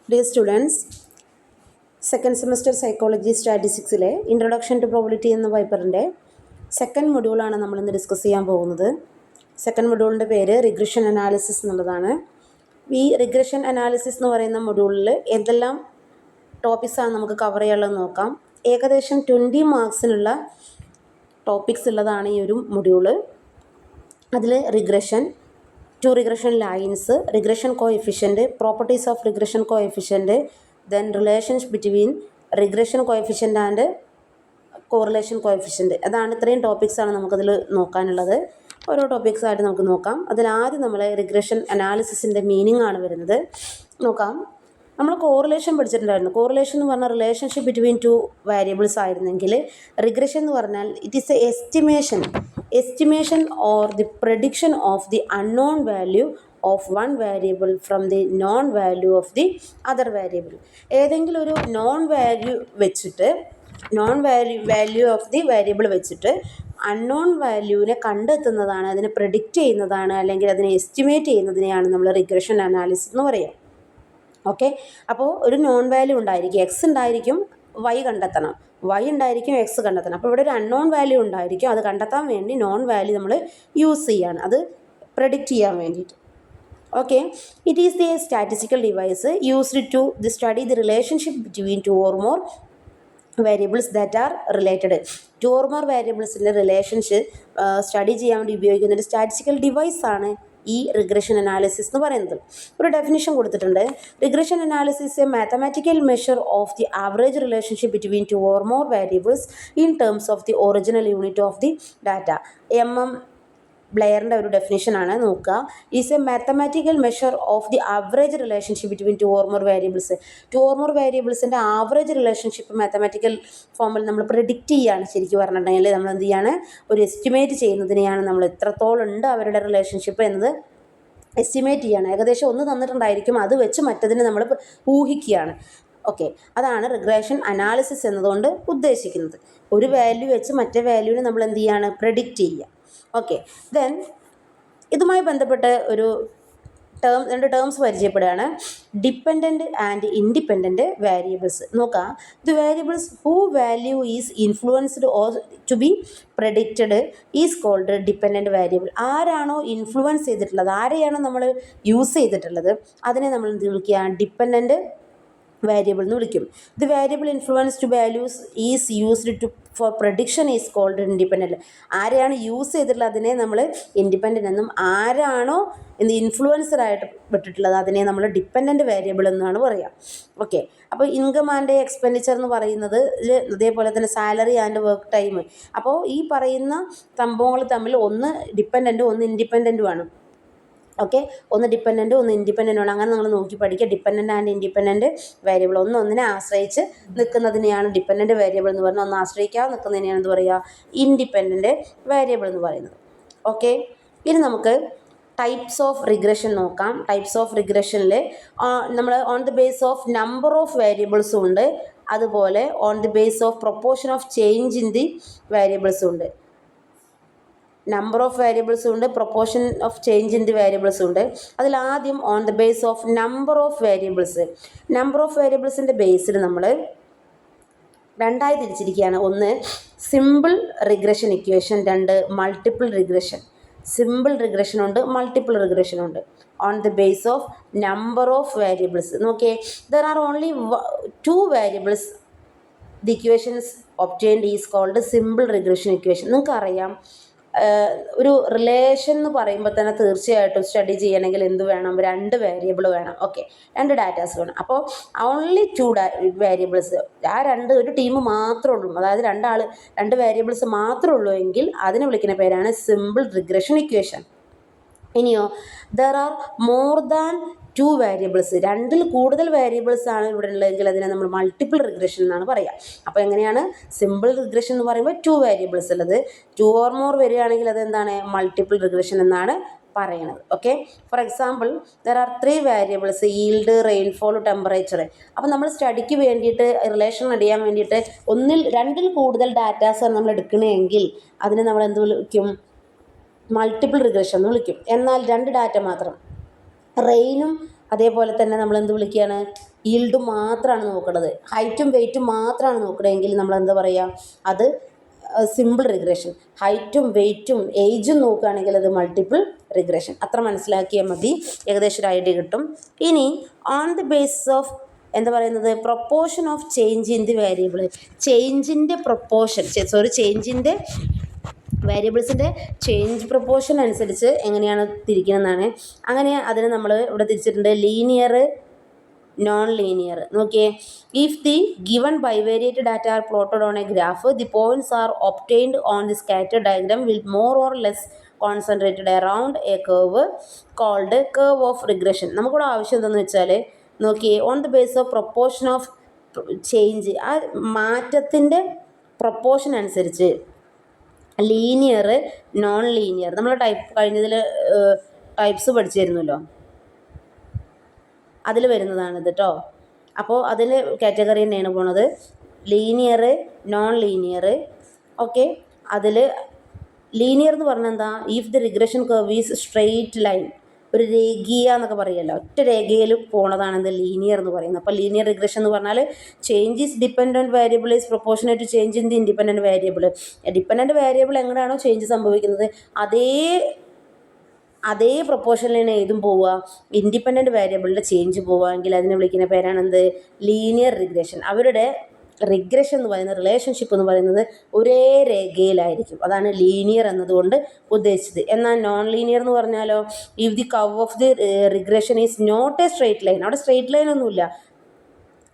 Dear students, second semester psychology statisticsലെ introduction to probability എന്ന പേപ്പറിൻ്റെ സെക്കൻഡ് മൊഡ്യൂളാണ് നമ്മളിന്ന് ഡിസ്കസ് ചെയ്യാൻ പോകുന്നത്. സെക്കൻഡ് മൊഡ്യൂളിൻ്റെ പേര് റിഗ്രഷൻ അനാലിസിസ് എന്നുള്ളതാണ്. ഈ റിഗ്രഷൻ അനാലിസിസ് എന്ന് പറയുന്ന മൊഡ്യൂളിൽ എന്തെല്ലാം ടോപ്പിക്സാണ് നമുക്ക് കവർ ചെയ്യാനുള്ളത് നോക്കാം. ഏകദേശം 20 മാർക്സിനുള്ള ടോപ്പിക്സ് ഉള്ളതാണ് ഈ ഒരു മൊഡ്യൂള്. അതിൽ regression, two regression lines, regression coefficient, properties of regression coefficient, then relations between regression coefficient and correlation coefficient. അതാണ് ഇത്രയും ടോപ്പിക്സാണ് നമുക്കതിൽ നോക്കാനുള്ളത്. ഓരോ ടോപ്പിക്സ് ആയിട്ട് നമുക്ക് നോക്കാം. അതിലാദ്യം നമ്മൾ റിഗ്രഷൻ അനാലിസിസിൻ്റെ മീനിങ് ആണ് വരുന്നത്. നോക്കാം. നമ്മൾ കോറിലേഷൻ പഠിച്ചിട്ടുണ്ടായിരുന്നു. കോറിലേഷൻ എന്ന് പറഞ്ഞാൽ റിലേഷൻഷിപ്പ് ബിറ്റ്വീൻ ടു വേരിയബിൾസ് ആയിരുന്നെങ്കിൽ റിഗ്രഷൻ എന്ന് പറഞ്ഞാൽ it is A estimation or the prediction of the unknown value of one variable from the non value of the other variable. ഏതെങ്കിലും ഒരു വാല്യൂ ഓഫ് ദി വേരിയബിൾ വെച്ചിട്ട് unknown വാല്യൂവിനെ കണ്ടെത്തുന്നതാണ്, അതിനെ predict ചെയ്യുന്നതാണ്, അല്ലെങ്കിൽ അതിനെ എസ്റ്റിമേറ്റ് ചെയ്യുന്നതിനെയാണ് നമ്മൾ റിഗ്രഷൻ അനാലിസിസ് എന്ന് പറയുക. ഓക്കെ, അപ്പോൾ ഒരു നോൺ വാല്യൂ ഉണ്ടായിരിക്കും, എക്സ് ഉണ്ടായിരിക്കും, വൈ കണ്ടെത്തണം, വൈ ഉണ്ടായിരിക്കും, എക്സ് കണ്ടെത്തണം. അപ്പോൾ ഇവിടെ ഒരു അൺനോൺ വാല്യൂ ഉണ്ടായിരിക്കും, അത് കണ്ടെത്താൻ വേണ്ടി നോൺ വാല്യൂ നമ്മൾ യൂസ് ചെയ്യാണ്, അത് പ്രഡിക്റ്റ് ചെയ്യാൻ വേണ്ടിയിട്ട്. Okay, it is the statistical device used to the study the relationship between two or more variables that are related. Two or more വേരിയബിൾസിൻ്റെ റിലേഷൻഷിപ്പ് സ്റ്റഡി ചെയ്യാൻ വേണ്ടി ഉപയോഗിക്കുന്ന ഒരു സ്റ്റാറ്റിസ്റ്റിക്കൽ ഡിവൈസാണ് ഈ റിഗ്രഷൻ അനാലിസിസ് എന്ന് പറയുന്നത്. ഒരു ഡെഫിനിഷൻ കൊടുത്തിട്ടുണ്ട്. Regression analysis a mathematical measure of the average relationship between two or more variables in terms of the original unit of the data. ബ്ലെയറിൻ്റെ ഒരു ഡെഫിനിഷനാണ് നോക്കുക. Is a mathematical measure of the average relationship between two or more variables. Two or more വേരിയബിൾസിൻ്റെ average relationship mathematical ഫോമിൽ നമ്മൾ predict ചെയ്യുകയാണ്. ശരിക്കും പറഞ്ഞിട്ടുണ്ടെങ്കിൽ നമ്മൾ എന്ത് ചെയ്യാണ്, ഒരു എസ്റ്റിമേറ്റ് ചെയ്യുന്നതിനെയാണ് നമ്മൾ എത്രത്തോളം ഉണ്ട് അവരുടെ റിലേഷൻഷിപ്പ് എന്നത് എസ്റ്റിമേറ്റ് ചെയ്യാണ്. ഏകദേശം ഒന്ന് തന്നിട്ടുണ്ടായിരിക്കും, അത് വെച്ച് മറ്റതിനെ നമ്മൾ ഊഹിക്കുകയാണ്. ഓക്കെ, അതാണ് റിഗ്രഷൻ അനാലിസിസ് എന്നതുകൊണ്ട് ഉദ്ദേശിക്കുന്നത്. ഒരു വാല്യൂ വെച്ച് മറ്റേ വാല്യൂവിനെ നമ്മൾ എന്ത് ചെയ്യാണ്, പ്രെഡിക്റ്റ് ചെയ്യുക. ഓക്കെ, ദെൻ ഇതുമായി ബന്ധപ്പെട്ട് രണ്ട് ടേംസ് പരിചയപ്പെടുകയാണ്. Dependent and independent variables. നോക്കാം. The variables who value is influenced or to be predicted is called dependent variable. ആരാണോ ഇൻഫ്ലുവൻസ് ചെയ്തിട്ടുള്ളത്, ആരെയാണോ നമ്മൾ യൂസ് ചെയ്തിട്ടുള്ളത്, അതിനെ നമ്മൾ എന്ത് വിളിക്കുക, ഡിപ്പെൻഡൻറ്റ് വേരിയബിൾ എന്ന് വിളിക്കും. The variable influenced values is used to for prediction is called independent. ആരെയാണ് യൂസ് ചെയ്തിട്ടുള്ളത് അതിനെ നമ്മൾ ഇൻഡിപെൻഡൻ്റ് എന്നും, ആരാണോ ഇൻഫ്ലുവൻസറായിട്ട് വിട്ടിട്ടുള്ളത് അതിനെ നമ്മൾ ഡിപ്പെൻഡൻറ്റ് വേരിയബിൾ എന്നാണ് പറയുക. ഓക്കെ, അപ്പോൾ ഇൻകം ആൻഡ് എക്സ്പെൻഡിച്ചർ എന്ന് പറയുന്നത് അതേപോലെ തന്നെ സാലറി ആൻഡ് വർക്ക് ടൈം. അപ്പോൾ ഈ പറയുന്ന സംഭവങ്ങൾ തമ്മിൽ ഒന്ന് ഡിപ്പെൻഡൻറ്റും ഒന്ന് ഇൻഡിപെൻഡൻറ്റുമാണ്. ഓക്കെ, ഒന്ന് ഡിപ്പെൻഡൻറ്റ് ഒന്ന് ഇൻഡിപെൻഡൻ്റ് ആണ്. അങ്ങനെ നമ്മൾ നോക്കി പഠിക്കുക. ഡിപ്പെൻഡൻറ്റ് ആൻഡ് ഇൻഡിപെൻഡൻറ്റ് വേരിയബിൾ ഒന്നിനെ ആശ്രയിച്ച് നിൽക്കുന്നതിനെയാണ് ഡിപ്പെൻഡൻറ്റ് വേരിയബിൾ എന്ന് പറയുന്നത്. ഒന്ന് ആശ്രയിക്കാതെ നിൽക്കുന്നതിനെയാണ് എന്ത് പറയുക, ഇൻഡിപെൻഡൻറ്റ് വേരിയബിൾ എന്ന് പറയുന്നത്. ഓക്കെ, ഇനി നമുക്ക് ടൈപ്സ് ഓഫ് റിഗ്രഷൻ നോക്കാം. ടൈപ്സ് ഓഫ് റിഗ്രഷനിൽ നമ്മൾ on the base of number of വേരിയബിൾസും ഉണ്ട്, അതുപോലെ on the base of proportion of change in the വേരിയബിൾസും ഉണ്ട്. നമ്പർ ഓഫ് വേരിയബിൾസും ഉണ്ട്, proportion of change in the വേരിയബിൾസും ഉണ്ട്. അതിലാദ്യം on the base of number of variables. Number of വേരിയബിൾസിൻ്റെ ബേസിൽ നമ്മൾ രണ്ടായി തിരിച്ചിരിക്കുകയാണ്. ഒന്ന് സിമ്പിൾ റിഗ്രഷൻ ഇക്വേഷൻ, രണ്ട് മൾട്ടിപ്പിൾ റിഗ്രഷൻ. സിമ്പിൾ റിഗ്രഷനുണ്ട്, മൾട്ടിപ്പിൾ റിഗ്രഷനുണ്ട്. On the base of number of variables നോക്കിയേ, there are only 2 variables. The equations obtained is called simple regression equation. നിങ്ങൾക്കറിയാം, ഒരു റിലേഷൻ എന്ന് പറയുമ്പോൾ തന്നെ തീർച്ചയായിട്ടും സ്റ്റഡി ചെയ്യണമെങ്കിൽ എന്ത് വേണം, 2 വേരിയബിൾ വേണം. ഓക്കെ, 2 ഡാറ്റാസ് വേണം. അപ്പോൾ ഓൺലി 2 വേരിയബിൾസ്, ഒരു ടീം മാത്രമേ ഉള്ളൂ, അതായത് 2 വേരിയബിൾസ് മാത്രമേ ഉള്ളൂ എങ്കിൽ അതിനെ വിളിക്കുന്ന പേരാണ് സിമ്പിൾ റിഗ്രഷൻ ഇക്വേഷൻ. ഇനിയോ there are more than 2 variables, 2ൽ കൂടുതൽ വേരിയബിൾസ് ആണ് ഇവിടെ ഉള്ളതെങ്കിൽ അതിനെ നമ്മൾ മൾട്ടിപ്പിൾ റിഗ്രഷൻ എന്നാണ് പറയുക. അപ്പോൾ എങ്ങനെയാണ്, സിമ്പിൾ റിഗ്രഷൻ എന്ന് പറയുമ്പോൾ 2 വേരിയബിൾസ് ഉള്ളത്, 2 ഓർ മോർ വരികയാണെങ്കിൽ അതെന്താണ്, മൾട്ടിപ്പിൾ റിഗ്രഷൻ എന്നാണ് പറയുന്നത്. Okay, for example there are 3 variables, yield, rainfall, temperature. അപ്പോൾ നമ്മൾ സ്റ്റഡിക്ക് വേണ്ടിയിട്ട് റിലേഷൻ അറിയാൻ വേണ്ടിയിട്ട് 2ൽ കൂടുതൽ ഡാറ്റാസാണ് നമ്മൾ എടുക്കണമെങ്കിൽ അതിനെ നമ്മൾ എന്ത് വിളിക്കും, മൾട്ടിപ്പിൾ റിഗ്രഷൻ എന്ന് വിളിക്കും. എന്നാൽ 2 ഡാറ്റ മാത്രം, റെയിനും അതേപോലെ തന്നെ നമ്മൾ എന്ത് വിളിക്കുകയാണ്, ഈൽഡ് മാത്രമാണ് നോക്കുന്നത്, ഹൈറ്റും വെയ്റ്റും മാത്രമാണ് നോക്കണമെങ്കിൽ നമ്മൾ എന്താ പറയുക, അത് സിമ്പിൾ റിഗ്രഷൻ. ഹൈറ്റും വെയ്റ്റും ഏജും നോക്കുകയാണെങ്കിൽ അത് മൾട്ടിപ്പിൾ റിഗ്രഷൻ. അത്ര മനസ്സിലാക്കിയാൽ മതി, ഏകദേശം ഒരു ഐഡിയ കിട്ടും. ഇനി ഓൺ ദി ബേസിസ് ഓഫ് എന്താ പറയുന്നത്, proportion of change in the variable, ചേഞ്ചിൻ്റെ പ്രൊപ്പോർഷൻ ചേഞ്ചിൻ്റെ വേരിയബിൾസിൻ്റെ ചേഞ്ച് പ്രൊപ്പോർഷൻ അനുസരിച്ച് എങ്ങനെയാണ് തിരിക്കുന്നതെന്നാണ്. അങ്ങനെ അതിന് നമ്മൾ ഇവിടെ തിരിച്ചിട്ടുണ്ട് ലീനിയർ, നോൺ ലീനിയർ. നോക്കിയേ, if the given bivariate data are plotted on a graph, the points are obtained on the scatter diagram will more or less concentrated around a curve called curve of regression. നമുക്കിവിടെ ആവശ്യം എന്താണെന്ന് വെച്ചാൽ, നോക്കിയേ, on the base of proportion of change, ആ മാറ്റത്തിൻ്റെ proportion അനുസരിച്ച് linear, non linear, നമ്മൾ കഴിഞ്ഞതിൽ ടൈപ്സ് പഠിച്ചിരുന്നല്ലോ, അതിൽ വരുന്നതാണിത് കേട്ടോ. അപ്പോൾ അതിൽ കാറ്റഗറി തന്നെയാണ് പോണത്, ലീനിയർ, നോൺ ലീനിയർ. ഓക്കെ, അതിൽ ലീനിയർ എന്ന് പറഞ്ഞാൽ എന്താ, if the regression curve is straight line, ഒരു രേഖീയ എന്നൊക്കെ പറയുമല്ലോ, ഒറ്റ രേഖയിൽ പോണതാണ് എന്ത് ലീനിയർ എന്ന് പറയുന്നത്. അപ്പോൾ ലീനിയർ റിഗ്രഷൻ എന്ന് പറഞ്ഞാൽ change is dependent variable is proportionate to change in the independent variable. Dependent variable എങ്ങനെയാണോ ചേഞ്ച് സംഭവിക്കുന്നത് അതേ പ്രൊപ്പോർഷനിലാണ് ഏതും പോവുക, ഇൻഡിപെൻഡൻറ്റ് വേരിയബിളിൻ്റെ ചേഞ്ച് പോവുകയെങ്കിൽ അതിനെ വിളിക്കുന്ന പേരാണ് എന്ത്, ലീനിയർ റിഗ്രഷൻ. അവരുടെ റിഗ്രഷൻ എന്ന് പറയുന്നത്, റിലേഷൻഷിപ്പ് എന്ന് പറയുന്നത് ഒരേ രേഖയിലായിരിക്കും, അതാണ് ലീനിയർ എന്നതുകൊണ്ട് ഉദ്ദേശിച്ചത്. എന്നാൽ നോൺ ലീനിയർ എന്ന് പറഞ്ഞാലോ, if the curve of the regression is not a straight line, അവിടെ സ്ട്രെയിറ്റ് ലൈൻ ഒന്നുമില്ല.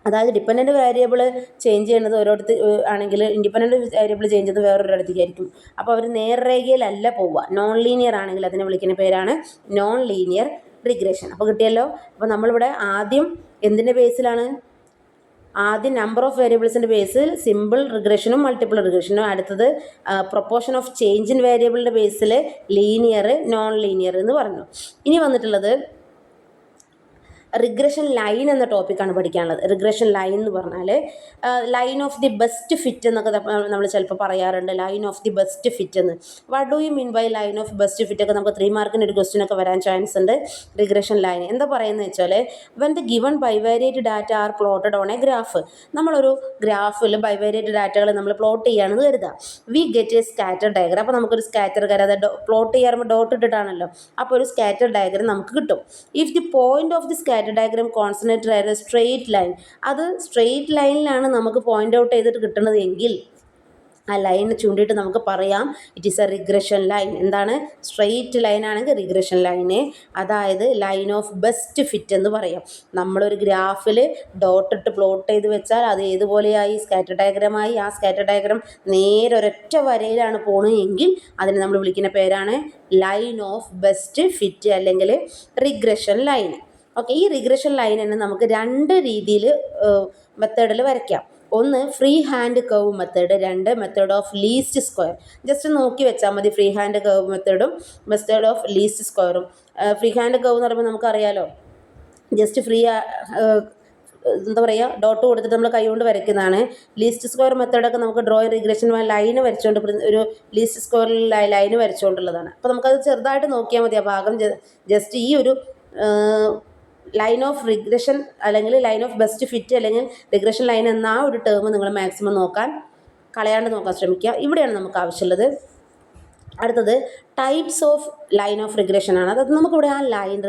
അതായത് ഡിപ്പെൻഡൻറ്റ് വേരിയബിൾ ചേഞ്ച് ചെയ്യുന്നത് ഓരോരുത്തർ ആണെങ്കിൽ ഇൻഡിപെൻഡൻറ്റ് വേരിയബിൾ ചേഞ്ച് ചെയ്യുന്നത് വേറൊരിടത്തേക്കായിരിക്കും. അപ്പോൾ അവർ നേർരേഖയിലല്ല പോവുക. നോൺ ലീനിയർ ആണെങ്കിൽ അതിനെ വിളിക്കുന്ന പേരാണ് നോൺ ലീനിയർ റിഗ്രഷൻ. അപ്പോൾ കിട്ടിയല്ലോ. അപ്പോൾ നമ്മളിവിടെ ആദ്യം എന്തിൻ്റെ ബേസിലാണ്, ആദ്യം നമ്പർ ഓഫ് വേരിയബിൾസിൻ്റെ ബേസിൽ സിമ്പിൾ റിഗ്രഷനും മൾട്ടിപ്പിൾ റിഗ്രഷനും, അടുത്തത് പ്രൊപ്പോർഷൻ ഓഫ് ചേഞ്ച് ഇൻ വേരിയബിളിൻ്റെ ബേസിൽ ലീനിയർ, നോൺ ലീനിയർ എന്ന് പറഞ്ഞു. ഇനി വന്നിട്ടുള്ളത് റിഗ്രഷൻ ലൈൻ എന്ന ടോപ്പിക്കാണ് പഠിക്കാനുള്ളത്. റിഗ്രഷൻ ലൈൻ എന്ന് പറഞ്ഞാൽ line of the best fit എന്നൊക്കെ നമ്മൾ ചിലപ്പോൾ പറയാറുണ്ട്, line of the best fit എന്ന്. What do you mean by line of best fit ഒക്കെ നമുക്ക് 3 മാർക്കിന് ഒരു ക്വസ്റ്റ്യൻ ഒക്കെ വരാൻ ചാൻസ് ഉണ്ട്. റിഗ്രഷൻ ലൈൻ എന്താ പറയുന്നത് വെച്ചാൽ, when the given bivariate data are plotted on a graph, നമ്മളൊരു ഗ്രാഫിൽ ബൈവേരിയേറ്റ് ഡാറ്റകൾ നമ്മൾ പ്ലോട്ട് ചെയ്യുകയാണെന്ന് കരുതുക. We get a scatter diagram. അപ്പോൾ നമുക്കൊരു സ്കാറ്റർ അത് പ്ലോട്ട് ചെയ്യാറുമ്പോൾ ഡോട്ട് ഇട്ടിട്ടാണല്ലോ, അപ്പോൾ ഒരു സ്കാറ്റർ ഡയഗ്രാം നമുക്ക് കിട്ടും. If the point of the scatter diagram concentrated ആയ സ്ട്രെയിറ്റ് ലൈൻ, അത് സ്ട്രെയിറ്റ് ലൈനിലാണ് നമുക്ക് പോയിന്റ് ഔട്ട് ചെയ്തിട്ട് കിട്ടുന്നത് എങ്കിൽ ആ ലൈൻ ചൂണ്ടിയിട്ട് നമുക്ക് പറയാം it is A regression line. എന്താണ്, സ്ട്രെയിറ്റ് ലൈൻ ആണെങ്കിൽ റിഗ്രഷൻ ലൈന്, അതായത് ലൈൻ ഓഫ് ബെസ്റ്റ് ഫിറ്റ് എന്ന് പറയാം. നമ്മളൊരു ഗ്രാഫിൽ ഡോട്ട് ഇട്ട് പ്ലോട്ട് ചെയ്ത് വെച്ചാൽ അത് ഏതുപോലെയായി, സ്കാറ്റർ ഡയഗ്രമായി. ആ സ്കാറ്റർ ഡയഗ്രാം നേരെ ഒരൊറ്റ വരയിലാണ് പോകണമെങ്കിൽ അതിനെ നമ്മൾ വിളിക്കുന്ന പേരാണ് ലൈൻ ഓഫ് ബെസ്റ്റ് ഫിറ്റ് അല്ലെങ്കിൽ റിഗ്രഷൻ ലൈൻ. ഓക്കെ, ഈ റിഗ്രഷൻ ലൈൻ തന്നെ നമുക്ക് 2 രീതിയിൽ മെത്തേഡിൽ വരയ്ക്കാം. ഒന്ന് free hand curve method, 2 method of least square. Just നോക്കി വെച്ചാൽ മതി ഫ്രീ ഹാൻഡ് കർവ് മെത്തേഡും മെത്തേഡ് ഓഫ് ലീസ്റ്റ് സ്ക്വയറും. ഫ്രീ ഹാൻഡ് കർവ് എന്ന് പറയുമ്പോൾ നമുക്കറിയാലോ, ജസ്റ്റ് എന്താ പറയുക, ഡോട്ട് കൊടുത്തിട്ട് നമ്മൾ കൈകൊണ്ട് വരയ്ക്കുന്നതാണ്. ലീസ്റ്റ് സ്ക്വയർ മെത്തേഡൊക്കെ നമുക്ക് ഡ്രോയിങ് റിഗ്രഷൻ ലൈന് വരച്ചുകൊണ്ട് ഒരു ലീസ്റ്റ് സ്ക്വയറിൽ ലൈന് വരച്ചുകൊണ്ടുള്ളതാണ്. അപ്പോൾ നമുക്കത് ചെറുതായിട്ട് നോക്കിയാൽ മതി. ആ ഭാഗം ജസ്റ്റ് ഈ ഒരു ലൈൻ ഓഫ് റിഗ്രഷൻ അല്ലെങ്കിൽ ലൈൻ ഓഫ് ബെസ്റ്റ് ഫിറ്റ് അല്ലെങ്കിൽ റിഗ്രഷൻ ലൈൻ എന്ന ആ ഒരു ടേം നിങ്ങൾ മാക്സിമം കളയാണ്ട് നോക്കാൻ ശ്രമിക്കുക. ഇവിടെയാണ് നമുക്ക് ആവശ്യമുള്ളത്. അടുത്തത് types of line of regression ആണ്. അതായത് നമുക്കിവിടെ ആ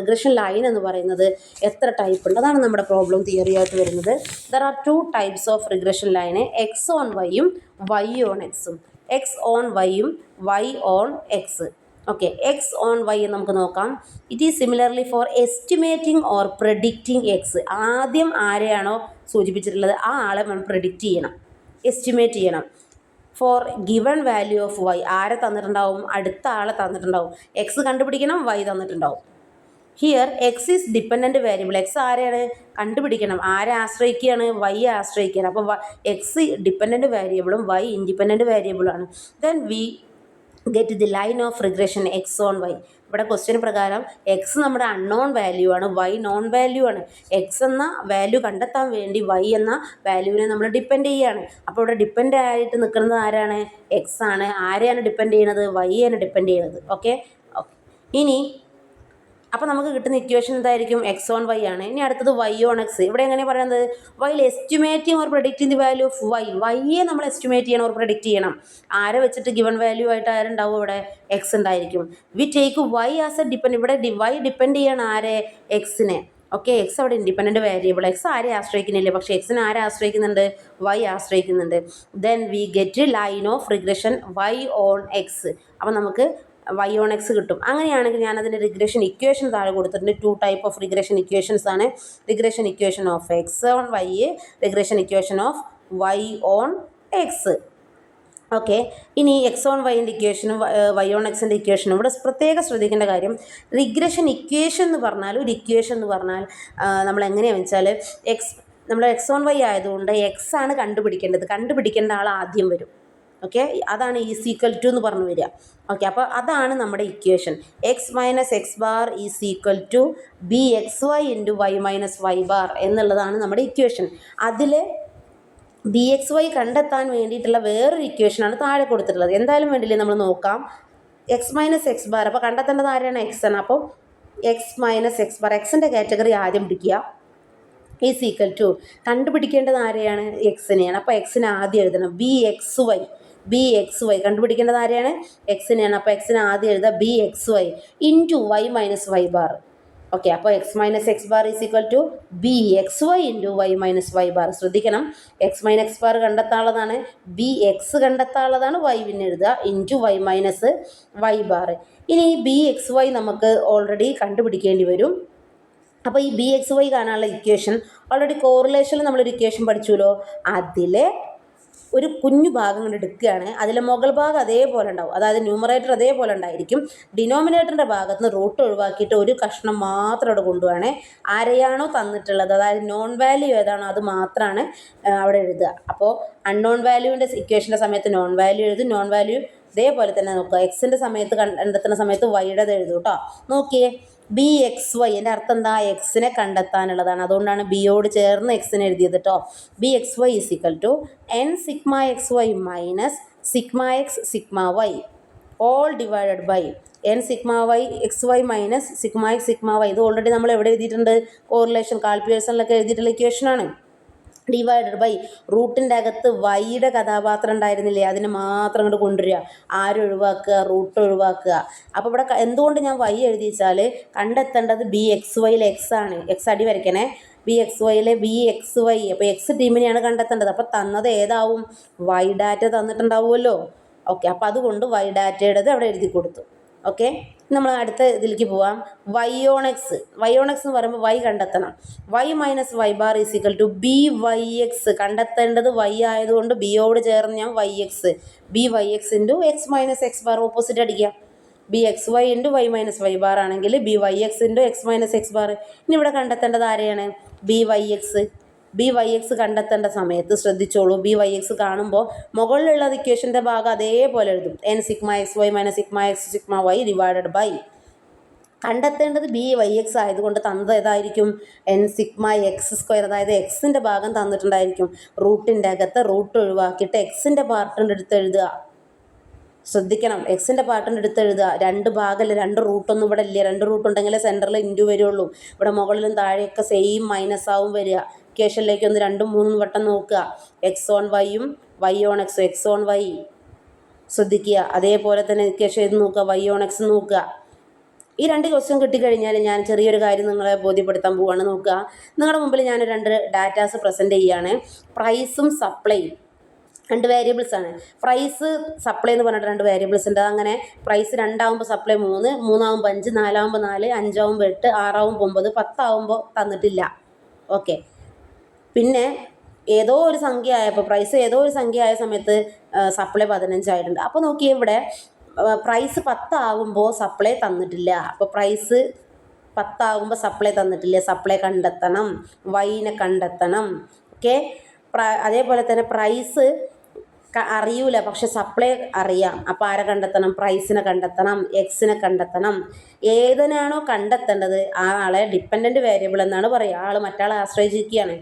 റിഗ്രഷൻ ലൈൻ എന്ന് പറയുന്നത് എത്ര ടൈപ്പ് ഉണ്ട്, അതാണ് നമ്മുടെ പ്രോബ്ലം തിയറി ആയിട്ട് വരുന്നത്. There are 2 types of regression ലൈന്, എക്സ് ഓൺ വൈയും വൈ ഓൺ എക്സും. എക്സ് ഓൺ വൈയും y on x. Okay, x on y നമുക്ക് നോക്കാം. It is similarly for estimating or predicting x. ആദ്യം ആരെയാണോ സൂചിപ്പിച്ചിട്ടുള്ളത് ആ ആളെ നമ്മൾ പ്രെഡിക്റ്റ് ചെയ്യണം, എസ്റ്റിമേറ്റ് ചെയ്യണം. For given value of Y, ആരെ തന്നിട്ടുണ്ടാവും, അടുത്ത ആളെ തന്നിട്ടുണ്ടാവും. എക്സ് കണ്ടുപിടിക്കണം, വൈ തന്നിട്ടുണ്ടാവും. Here X is dependent variable. X ആരെയാണ് കണ്ടുപിടിക്കണം, ആരെ ആശ്രയിക്കുകയാണ്, വൈ ആശ്രയിക്കുകയാണ്. അപ്പോൾ എക്സ് ഡിപ്പെൻഡൻറ്റ് വേരിയബിളും വൈ ഇൻഡിപെൻഡൻറ്റ് വേരിയബിളാണ്. Then we get the line of regression X on Y. ഇവിടെ ക്വസ്റ്റ്യൻ പ്രകാരം എക്സ് നമ്മുടെ അൺനോൺ വാല്യൂ ആണ്, വൈ നോൺ വാല്യൂ ആണ്. എക്സ് എന്ന വാല്യൂ കണ്ടെത്താൻ വേണ്ടി വൈ എന്ന വാല്യൂവിനെ നമ്മൾ ഡിപ്പെൻഡ് ചെയ്യുകയാണ്. അപ്പോൾ ഇവിടെ ഡിപ്പെൻഡ് ആയിട്ട് നിൽക്കുന്നത് ആരാണ്, എക്സ് ആണ്. ആരെയാണ് ഡിപ്പെൻഡ് ചെയ്യുന്നത്, വൈ ആണ് ഡിപ്പെൻഡ് ചെയ്യുന്നത്. ഓക്കെ, ഇനി അപ്പോൾ നമുക്ക് കിട്ടുന്ന ഇക്വേഷൻ എന്തായിരിക്കും? എക്സ് ഓൺ വൈ ആണ്. ഇനി അടുത്തത് വൈ ഓൺ എക്സ്. ഇവിടെ എങ്ങനെയാണ് പറയുന്നത്? While estimating or predicting the value of Y. വൈയെ നമ്മൾ എസ്റ്റിമേറ്റ് ചെയ്യണം ഓർ പ്രഡിക്റ്റ് ചെയ്യണം. ആരെ വെച്ചിട്ട്? ഗിവൺ വാല്യൂ ആയിട്ട് ആരുണ്ടാവും ഇവിടെ? എക്സ് ഉണ്ടായിരിക്കും. We take Y as a depend. ഇവിടെ വൈ ഡിപ്പെൻഡ് ചെയ്യണം ആരെ? എക്സിനെ. ഓക്കെ, എക്സ് അവിടെ ഇൻഡിപെൻഡൻറ്റ് വേരിയബിൾ. എക്സ് ആരെ ആശ്രയിക്കുന്നില്ല, പക്ഷേ എക്സിനെ ആരെ ആശ്രയിക്കുന്നുണ്ട്? വൈ ആശ്രയിക്കുന്നുണ്ട്. Then we get line of regression Y on X. അപ്പോൾ നമുക്ക് വൈ ഓൺ എക്സ് കിട്ടും. അങ്ങനെയാണെങ്കിൽ ഞാൻ അതിൻ്റെ റിഗ്രഷൻ ഇക്വേഷൻ താഴെ കൊടുത്തിട്ടുണ്ട്. 2 ടൈപ്പ് ഓഫ് റിഗ്രഷൻ ഇക്വേഷൻസ് ആണ്. Regression equation of x on y, regression equation of y on x. Okay, ഇനി എക്സ് ഓൺ വൈൻ്റെ ഇക്വേഷനും വൈ ഓൺ എക്സിൻ്റെ ഇക്വേഷനും ഇവിടെ പ്രത്യേകം ശ്രദ്ധിക്കേണ്ട കാര്യം, റിഗ്രഷൻ ഇക്വേഷൻ എന്ന് പറഞ്ഞാൽ, ഒരു ഇക്വേഷൻ എന്ന് പറഞ്ഞാൽ നമ്മൾ എങ്ങനെയാണെന്ന് വെച്ചാൽ നമ്മൾ എക്സ് ഓൺ വൈ ആയതുകൊണ്ട് എക്സ് ആണ് കണ്ടുപിടിക്കേണ്ട ആൾ ആദ്യം വരും. ഓക്കെ, അതാണ് ഈസ് ഈക്വൽ ടു എന്ന് പറഞ്ഞു വരിക. ഓക്കെ, അപ്പോൾ അതാണ് നമ്മുടെ equation. X minus X bar is equal to B X Y into Y minus Y bar എന്നുള്ളതാണ് നമ്മുടെ ഇക്വേഷൻ. അതിൽ ബി എക്സ് വൈ കണ്ടെത്താൻ വേണ്ടിയിട്ടുള്ള വേറൊരു ഇക്വേഷനാണ് താഴെ കൊടുത്തിട്ടുള്ളത്. എന്തായാലും വേണ്ടിയില്ലേ, നമ്മൾ നോക്കാം. എക്സ് മൈനസ് എക്സ് ബാർ, അപ്പോൾ കണ്ടെത്തേണ്ടത് ആരാണ്? എക്സ് ആണ്. അപ്പോൾ എക്സ് മൈനസ് എക്സ് ബാർ, എക്സിൻ്റെ കാറ്റഗറി ആദ്യം പിടിക്കുക. ഈസ് ഈക്വൽ ടു കണ്ടുപിടിക്കേണ്ടത് ആരെയാണ്? എക്സിനെയാണ്. അപ്പോൾ എക്സിനെ ആദ്യം എഴുതണം. ബി എക്സ് വൈ കണ്ടുപിടിക്കേണ്ടത് ആരെയാണ്? എക്സിനെയാണ്. അപ്പോൾ എക്സിനെ ആദ്യം എഴുതുക B X Y into Y minus Y bar. Okay, അപ്പോൾ X minus X bar is equal to B X Y into Y minus Y bar. ശ്രദ്ധിക്കണം, എക്സ് മൈനസ് എക്സ് ബാർ കണ്ടെത്താനുള്ളതാണ്, B X കണ്ടെത്താനുള്ളതാണ്, വൈ പിന്നെ എഴുതുക into Y minus Y bar. ഇനി ഈ B X Y നമുക്ക് already കണ്ടുപിടിക്കേണ്ടി വരും. അപ്പോൾ ഈ ബി എക്സ് വൈ കാണാനുള്ള ഇക്വേഷൻ ഓൾറെഡി കോറിലേഷനിൽ നമ്മളൊരു ഇക്വേഷൻ പഠിച്ചുല്ലോ. അതിലെ ഒരു കുഞ്ഞു ഭാഗം കൊണ്ട് എടുക്കുകയാണ്. അതിലെ മുകൾ ഭാഗം അതേപോലെ ഉണ്ടാവും, അതായത് ന്യൂമറേറ്റർ അതേപോലെ ഉണ്ടായിരിക്കും. ഡിനോമിനേറ്ററിൻ്റെ ഭാഗത്ത് നിന്ന് റൂട്ട് ഒഴിവാക്കിയിട്ട് ഒരു കഷ്ണം മാത്രം അവിടെ കൊണ്ടുപോകണേ. ആരെയാണോ തന്നിട്ടുള്ളത്, അതായത് നോൺ വാല്യൂ ഏതാണോ അത് മാത്രമാണ് അവിടെ എഴുതുക. അപ്പോൾ അൺനോൺ വാല്യൂവിൻ്റെ ഇക്വേഷൻ്റെ സമയത്ത് നോൺ വാല്യൂ എഴുതും. നോൺ വാല്യൂ ഇതേപോലെ തന്നെ നോക്കുക. എക്സിൻ്റെ സമയത്ത് കണ്ടെത്തുന്ന സമയത്ത് വൈയുടേത് എഴുതും കേട്ടോ. നോക്കിയേ, ബി എക്സ് വൈ, എൻ്റെ അർത്ഥം എന്താ? എക്സിനെ കണ്ടെത്താനുള്ളതാണ്. അതുകൊണ്ടാണ് ബിയോട് ചേർന്ന് എക്സിനെ എഴുതിയത് കേട്ടോ. B X y is equal to n sigma x y minus sigma x sigma y all divided by n sigma y X y minus sigma x sigma y. ഇത് already നമ്മൾ എവിടെ എഴുതിയിട്ടുണ്ട്? കോറിലേഷൻ കാൽക്കുലേഷനിലൊക്കെ എഴുതിയിട്ടുള്ള ഇക്വേഷനാണ്. ഡിവൈഡഡ് ബൈ റൂട്ടിൻ്റെ അകത്ത് വൈയുടെ കഥാപാത്രം ഉണ്ടായിരുന്നില്ലേ, അതിനെ മാത്രം ഇങ്ങോട്ട് കൊണ്ടുവരിക. ആരൊഴിവാക്കുക? റൂട്ട് ഒഴിവാക്കുക. അപ്പോൾ ഇവിടെ എന്തുകൊണ്ട് ഞാൻ വൈ എഴുതി വെച്ചാൽ, കണ്ടെത്തേണ്ടത് ബി എക്സ് വൈയിൽ എക്സ് ആണ്. എക്സ് അടി വരയ്ക്കണേ. ബി എക്സ് വൈയിലെ ബി എക്സ് വൈ, അപ്പോൾ എക്സ് ടീമിനെയാണ് കണ്ടെത്തേണ്ടത്. അപ്പോൾ തന്നത് ഏതാവും? വൈ ഡാറ്റ തന്നിട്ടുണ്ടാവുമല്ലോ. ഓക്കെ, അപ്പോൾ അതുകൊണ്ട് വൈ ഡാറ്റയുടേത് അവിടെ എഴുതി കൊടുത്തു. ഓക്കെ, നമ്മൾ അടുത്ത ഇതിലേക്ക് പോവാം. വൈ ഓൺ എക്സ് എന്ന് പറയുമ്പോൾ വൈ കണ്ടെത്തണം. Y minus Y bar is equal to B Y X. കണ്ടെത്തേണ്ടത് വൈ ആയതുകൊണ്ട് ബിയോട് ചേർന്ന് ഞാൻ Y X, B Y X into X minus X bar opposite അടിക്കുക. B X Y into Y minus Y bar ആണെങ്കിൽ B Y X into X minus X bar. ഇനി ഇവിടെ കണ്ടെത്തേണ്ടത് ആരെയാണ്? ബി വൈ എക്സ് കണ്ടെത്തേണ്ട സമയത്ത് ശ്രദ്ധിച്ചോളൂ. ബി വൈ എക്സ് കാണുമ്പോൾ മുകളിലുള്ള ഇക്വേഷൻ്റെ ഭാഗം അതേപോലെ എഴുതും. N sigma x y minus sigma x sigma y divided by കണ്ടെത്തേണ്ടത് ബി വൈ എക്സ് ആയതുകൊണ്ട് തന്നത് ഏതായിരിക്കും? എൻ സിഗ്മ എക്സ് സ്ക്വയർ, അതായത് എക്സിൻ്റെ ഭാഗം തന്നിട്ടുണ്ടായിരിക്കും. റൂട്ടിൻ്റെ അകത്ത് റൂട്ട് ഒഴിവാക്കിയിട്ട് എക്സിൻ്റെ പാർട്ടിൻ്റെ അടുത്ത് എഴുതുക. ശ്രദ്ധിക്കണം, എക്സിൻ്റെ പാർട്ടിൻ്റെ അടുത്ത് എഴുതുക. രണ്ട് ഭാഗമല്ല, രണ്ട് റൂട്ടൊന്നും ഇവിടെ ഇല്ല. രണ്ട് റൂട്ട് ഉണ്ടെങ്കിലേ സെൻറ്ററിൽ ഇൻറ്റു വരുള്ളൂ. ഇവിടെ മുകളിലും താഴെയൊക്കെ സെയിം മൈനസ് ആവും വരിക. ഇക്വേഷനിലേക്ക് ഒന്ന് 2-3 വട്ടം നോക്കുക. എക്സ് ഓൺ വൈയും വൈ ഓൺ എക്സും. എക്സ് ഓൺ വൈ ശ്രദ്ധിക്കുക. അതേപോലെ തന്നെ ഇക്വേഷൻ എഴുതി നോക്കുക, വൈ ഓൺ എക്സ് നോക്കുക. ഈ 2 ക്വസ്റ്റ്യൻ കിട്ടിക്കഴിഞ്ഞാൽ ഞാൻ ചെറിയൊരു കാര്യം നിങ്ങളെ ബോധ്യപ്പെടുത്താൻ പോവുകയാണ്. നോക്കുക, നിങ്ങളുടെ മുമ്പിൽ ഞാൻ 2 ഡാറ്റാസ് പ്രസൻറ്റ് ചെയ്യുകയാണ്. പ്രൈസും സപ്ലൈയും 2 വേരിയബിൾസ് ആണ്. പ്രൈസ് സപ്ലൈ എന്ന് പറഞ്ഞിട്ട് 2 വേരിയബിൾസ് ഉണ്ട്. അങ്ങനെ പ്രൈസ് 2 ആകുമ്പോൾ സപ്ലൈ 3, 3 ആകുമ്പോൾ 5, 4 ആകുമ്പോൾ 4, 5 ആകുമ്പോൾ 8, 6 ആകുമ്പോൾ 9, 10 ആകുമ്പോൾ തന്നിട്ടില്ല. ഓക്കെ, പിന്നെ ഏതോ ഒരു സംഖ്യ ആയപ്പോൾ പ്രൈസ് ഏതോ ഒരു സംഖ്യ ആയ സമയത്ത് സപ്ലൈ 15 ആയിട്ടുണ്ട്. അപ്പോൾ നോക്കിയേ, ഇവിടെ പ്രൈസ് 10 ആകുമ്പോൾ സപ്ലൈ തന്നിട്ടില്ല. അപ്പോൾ പ്രൈസ് 10 ആകുമ്പോൾ സപ്ലൈ തന്നിട്ടില്ല. സപ്ലൈ കണ്ടെത്തണം, വൈനെ കണ്ടെത്തണം. ഓക്കെ, അതേപോലെ തന്നെ പ്രൈസ് അറിയൂല, പക്ഷെ സപ്ലൈ അറിയാം. അപ്പോൾ ആരെ കണ്ടെത്തണം? പ്രൈസിനെ കണ്ടെത്തണം, എക്സിനെ കണ്ടെത്തണം. ഏതിനാണോ കണ്ടെത്തേണ്ടത് ആ ആളെ ഡിപ്പെൻഡൻറ്റ് വേരിയബിൾ എന്നാണ് പറയുക. ആൾ മറ്റാളെ ആശ്രയിച്ചിരിക്കുകയാണ്.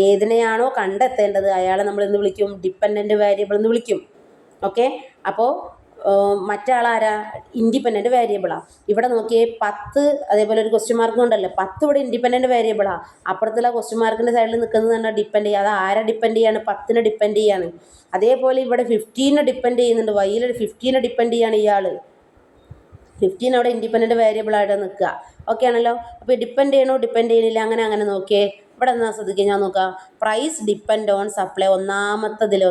ഏതിനെയാണോ കണ്ടെത്തേണ്ടത് അയാളെ നമ്മൾ എന്ന് വിളിക്കും? ഡിപ്പെൻഡൻറ്റ് വേരിയബിൾ എന്ന് വിളിക്കും. ഓക്കെ, അപ്പോൾ മറ്റാളാരാ ഇൻഡിപെൻഡൻറ്റ് വേരിയബിളാണ്. ഇവിടെ നോക്കിയേ 10 അതേപോലെ ഒരു ക്വസ്റ്റ്യൻ മാർക്ക് കൊണ്ടല്ലേ 10 ഇവിടെ ഇൻഡിപെൻഡൻറ്റ് വേരിയബിളാണ്. അപ്പുറത്തുള്ള ക്വസ്റ്റ്യൻ മാർക്കിൻ്റെ സൈഡിൽ നിൽക്കുന്നത് തന്നെ ഡിപ്പെൻഡ് ചെയ്യുക. അത് ആരെ ഡിപ്പെൻഡ് ചെയ്യാണ്? 10നെ ഡിപ്പെൻഡ് ചെയ്യാണ്. അതേപോലെ ഇവിടെ 15നെ ഡിപ്പെൻഡ് ചെയ്യുന്നുണ്ട്. വൈയിൽ 15നെ ഡിപ്പെൻഡ് ചെയ്യാണ് ഇയാൾ. 15 അവിടെ ഇൻഡിപെൻഡൻറ്റ് വേരിയബിളായിട്ട് നിൽക്കുക. ഓക്കെ ആണല്ലോ. അപ്പോൾ ഡിപ്പെൻഡ് ചെയ്യണോ ഡിപ്പെൻഡ് ചെയ്യണില്ല അങ്ങനെ നോക്കിയേ. ഇവിടെ എന്നാ ശ്രദ്ധിക്കുക, ഞാൻ നോക്കാം. Price depend on supply. ഒന്നാമത്തതിൽ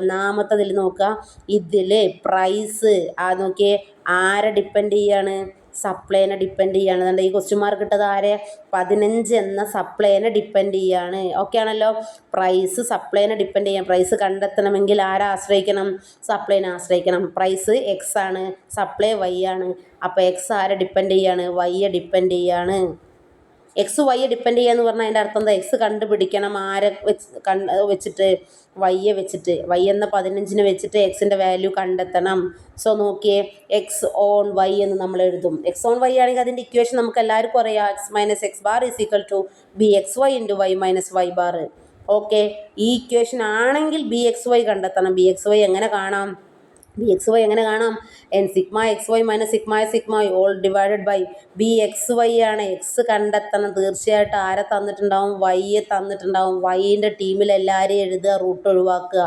നോക്കുക. ഇതിൽ പ്രൈസ് നോക്കിയേ ആരെ ഡിപ്പെൻഡ് ചെയ്യാണ്? സപ്ലൈനെ ഡിപ്പെൻഡ് ചെയ്യാണ്. അതുകൊണ്ട് ഈ ക്വസ്റ്റ്യൻ മാർക്ക് ഇട്ടത് ആരെ? 15 എന്ന സപ്ലൈനെ ഡിപ്പെൻഡ് ചെയ്യാണ്. ഓക്കെ ആണല്ലോ. പ്രൈസ് സപ്ലൈനെ ഡിപ്പെൻഡ് ചെയ്യാം. പ്രൈസ് കണ്ടെത്തണമെങ്കിൽ ആരെ ആശ്രയിക്കണം? സപ്ലൈനെ ആശ്രയിക്കണം. പ്രൈസ് എക്സ് ആണ്, സപ്ലൈ വൈ ആണ്. അപ്പോൾ എക്സ് ആരെ ഡിപ്പെൻഡ് ചെയ്യാണ്? വൈയെ ഡിപ്പെൻഡ് ചെയ്യാണ്. എക്സ് വൈയെ ഡിപ്പെൻഡ് ചെയ്യുക എന്ന് പറഞ്ഞാൽ അതിൻ്റെ അർത്ഥം എന്താ? എക്സ് കണ്ടുപിടിക്കണം. ആരെ വെച്ചിട്ട്? വൈയെ വെച്ചിട്ട്. വൈ എന്ന 15നെ വെച്ചിട്ട് എക്സിൻ്റെ വാല്യൂ കണ്ടെത്തണം. സോ നോക്കിയേ, എക്സ് ഓൺ വൈ എന്ന് നമ്മൾ എഴുതും. എക്സ് ഓൺ വൈ ആണെങ്കിൽ അതിൻ്റെ ഇക്വേഷൻ നമുക്ക് എല്ലാവർക്കും അറിയാം. X minus X bar is equal to B X Y into Y minus Y bar. Okay, ഈ ഇക്വേഷൻ ആണെങ്കിൽ ബി എക്സ് വൈ കണ്ടെത്തണം. ബി എക്സ് വൈ എങ്ങനെ കാണാം? ബി എക്സ് വൈ എങ്ങനെ കാണാം? N sigma x y minus sigma y all divided by b X y ആണ്. X കണ്ടെത്തണം. തീർച്ചയായിട്ടും ആരെ തന്നിട്ടുണ്ടാവും? വൈയെ തന്നിട്ടുണ്ടാവും. വൈൻ്റെ ടീമിൽ എല്ലാവരെയും എഴുതുക, റൂട്ട് ഒഴിവാക്കുക.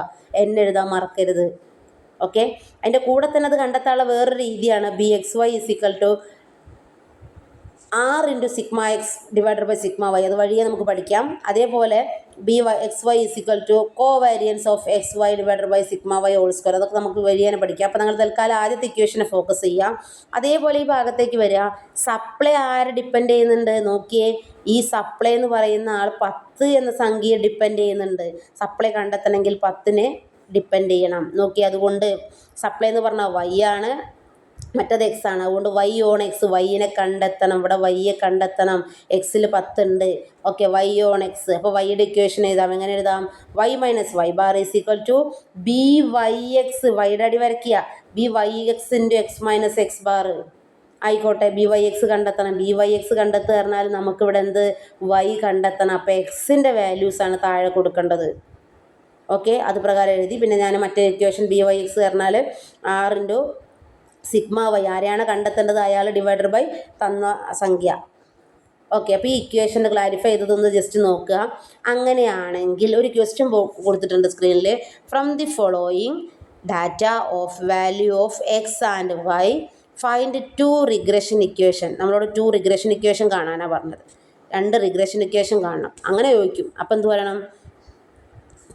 എഴുതാൻ മറക്കരുത്. ഓക്കെ, അതിൻ്റെ കൂടെ തന്നെ അത് കണ്ടെത്താനുള്ള വേറൊരു രീതിയാണ് B X Y is equal to R into sigma X divided by sigma Y. അത് വഴിയെ നമുക്ക് പഠിക്കാം. അതേപോലെ B Y X Y is equal to covariance of X Y divided by sigma Y whole square. അതൊക്കെ നമുക്ക് വഴിയേനെ പഠിക്കാം. അപ്പോൾ നിങ്ങൾ തൽക്കാലം ആദ്യത്തെ ഇക്വേഷനെ ഫോക്കസ് ചെയ്യാം. അതേപോലെ ഈ ഭാഗത്തേക്ക് വരിക. സപ്ലൈ ആരെ ഡിപ്പെൻഡ് ചെയ്യുന്നുണ്ട്? നോക്കിയേ, ഈ സപ്ലൈ എന്ന് പറയുന്ന ആൾ 10 എന്ന സംഖ്യയെ ഡിപ്പെൻഡ് ചെയ്യുന്നുണ്ട്. സപ്ലൈ കണ്ടെത്തണമെങ്കിൽ 10നെ ഡിപ്പെൻഡ് ചെയ്യണം. നോക്കി, അതുകൊണ്ട് സപ്ലൈ എന്ന് പറഞ്ഞാൽ വൈ ആണ്, മറ്റത് എക്സ് ആണ്. അതുകൊണ്ട് വൈ ഓൺ എക്സ്, വൈനെ കണ്ടെത്തണം. ഇവിടെ വൈയെ കണ്ടെത്തണം. എക്സിൽ 10 ഉണ്ട്. Okay, Y on X. അപ്പോൾ വൈയുടെ ഇക്വേഷൻ എഴുതാം. എങ്ങനെ എഴുതാം? Y minus Y bar is equal to B Y X. വൈയുടെ അടി വരയ്ക്കുക. B Y X into X minus X bar. ആയിക്കോട്ടെ, ബി വൈ എക്സ് കണ്ടെത്തണം. ബി വൈ എക്സ് കണ്ടെത്തുക പറഞ്ഞാൽ നമുക്കിവിടെ എന്ത്? വൈ കണ്ടെത്തണം. അപ്പോൾ എക്സിൻ്റെ വാല്യൂസാണ് താഴെ കൊടുക്കേണ്ടത്. ഓക്കെ, അത് പ്രകാരം എഴുതി. പിന്നെ ഞാൻ മറ്റേ ഇക്വേഷൻ ബി വൈ എക്സ് പറഞ്ഞാൽ ആർ ഇൻറ്റു സിഗ്മ വൈ. ആരെയാണ് കണ്ടെത്തേണ്ടത്? അയാൾ ഡിവൈഡഡ് ബൈ തന്ന സംഖ്യ. ഓക്കെ, അപ്പോൾ ഈ ഇക്വേഷൻ ക്ലാരിഫൈ ചെയ്തതൊന്ന് ജസ്റ്റ് നോക്കുക. അങ്ങനെയാണെങ്കിൽ ഒരു ക്വസ്റ്റ്യൻ കൊടുത്തിട്ടുണ്ട് സ്ക്രീനിൽ. From the following data of value of x and y find 2 regression equation. നമ്മളോട് 2 റിഗ്രഷൻ ഇക്വേഷൻ കാണാനാണ് പറഞ്ഞത്. 2 റിഗ്രഷൻ ഇക്വേഷൻ കാണണം. അങ്ങനെ ചോദിക്കും. അപ്പോൾ എന്ത് പറയണം?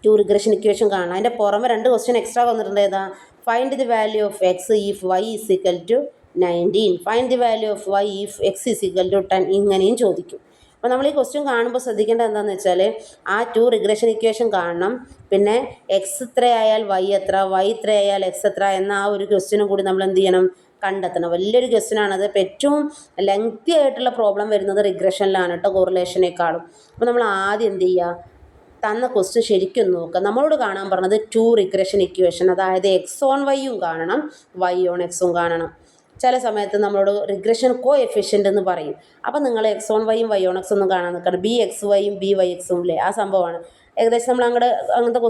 2 റിഗ്രഷൻ ഇക്വേഷൻ കാണണം. അതിൻ്റെ പുറമെ 2 ക്വസ്റ്റ്യൻ എക്സ്ട്രാ വന്നിട്ടുണ്ട്. ഏതാ? Find the value of x if y is equal to 19. Find the value of y if x is equal to 10. ഇങ്ങനെയും ചോദിക്കും. അപ്പോൾ നമ്മൾ ഈ ക്വസ്റ്റ്യൻ കാണുമ്പോൾ ശ്രദ്ധിക്കേണ്ടത് എന്താണെന്ന് വെച്ചാൽ ആ 2 റിഗ്രഷൻ ഇക്വേഷൻ കാണണം. പിന്നെ എക്സ് ഇത്രയായാൽ വൈ എത്ര, വൈ ഇത്രയായാൽ എക്സ് എത്ര എന്ന ആ ഒരു ക്വസ്റ്റ്യനും കൂടി നമ്മൾ എന്ത് ചെയ്യണം? കണ്ടെത്തണം. വലിയൊരു ക്വസ്റ്റ്യനാണത്. ഇപ്പോൾ ഏറ്റവും ലെങ്തി ആയിട്ടുള്ള പ്രോബ്ലം വരുന്നത് റിഗ്രഷനിലാണ് കേട്ടോ, കോറിലേഷനേക്കാളും. അപ്പോൾ നമ്മൾ ആദ്യം എന്ത് ചെയ്യുക? തന്ന ക്വസ്റ്റ്യൻ ശരിക്കും നോക്കുക. നമ്മളോട് കാണാൻ പറഞ്ഞത് 2 റിഗ്രഷൻ ഇക്വേഷൻ, അതായത് എക്സ് ഓൺ വൈയും കാണണം, വൈ ഓൺ എക്സും കാണണം. ചില സമയത്ത് നമ്മളോട് റിഗ്രഷൻ കോ എഫിഷ്യൻ്റ് എന്ന് പറയും. അപ്പോൾ നിങ്ങൾ എക്സ് ഓൺ വൈയും വൈ ഓൺ എക്സും ഒന്നും കാണാൻ നിൽക്കണം. ബി എക്സ് വൈയും ബി വൈ എക്സും ഇല്ലേ, ആ സംഭവമാണ്. ഏകദേശം നമ്മൾ അങ്ങനത്തെ